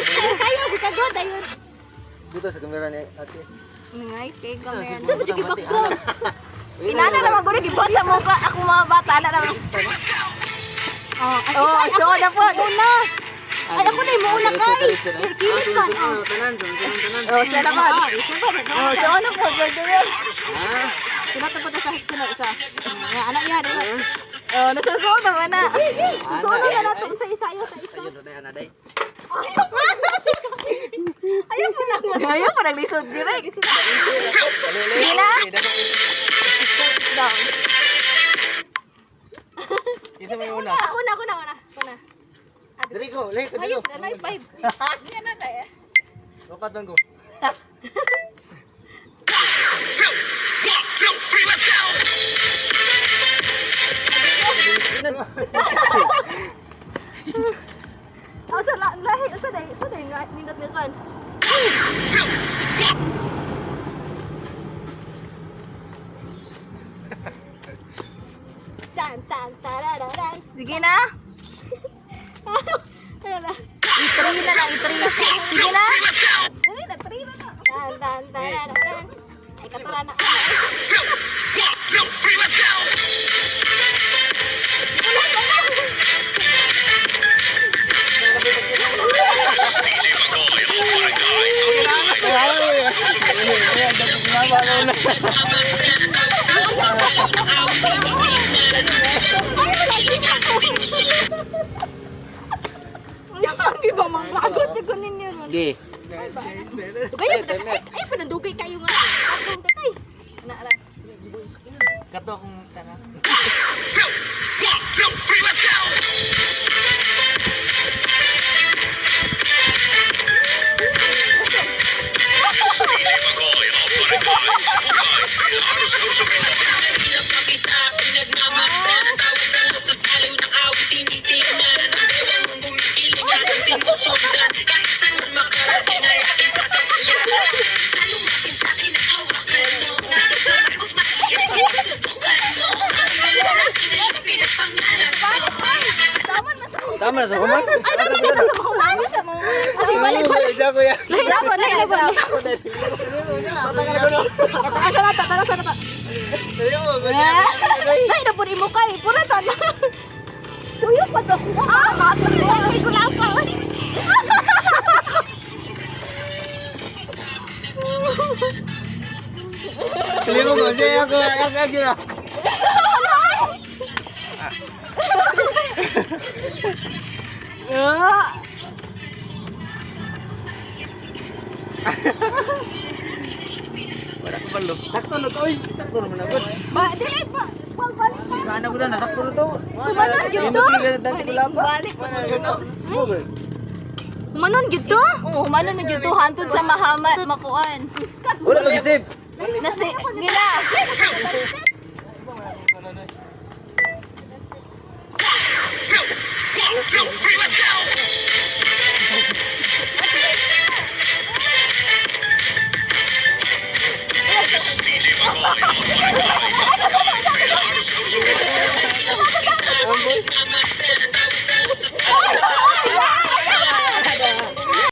Kayo, bukagod, ayun. Dito sa kamera ni ate. Nice, kay kamera. Dapat yung background. Inana naman ko nag-ibot sa mukha. Ako mga bata na naman. Oh, so na po. Una. Ay, ako na yung mauna kay. Kilit ka. Oh, siya naman. Oh, so ano po. Sinatapat na sa isa. Anak yan. Oh, nasusunod naman na. Susunod na natin isa-isa. Ayaw pa naglisod direct. Sige na. Ito mo yung una. Una. Dali ko, late dali ko. Ay, 5. Yan na tayo. Lopat lang ko. Let's go! Asa lahi, asa dai nindot ni kan. Tan tarararay. Sige na. Ano na? I3 na lang, I3. Sige na. Dali na, 3 na. Tan tarararay. Ay katulad na. Let's go! Di ba manglagot sa kunin niyo ron? Di. Ay, panadugay kayo nga. Atong tatay. Na. Kato akong tanga. Let's go! Tama na sa kumat. Ay, dami dito sa mga sa mga. Ay, balik. Diyan ko yan. Lahi na. Asa na ta. Lahi na po ni mo kay. Pura sana. Suyo pa to. Ay, ko lang pa. Sili mo ko. Siya ako. Ako. Wala ko palo. Sakto na to. Sakto naman ako. Ba, dili pa. Balik pa. Kana ko na. Sakto na to. Kumanon gyud to. Balik. Kumanon gyud to? Oo, kumanon na gyud to hantod sa Mahamat makuan. Wala to gisip. Nasi gila. Let's go!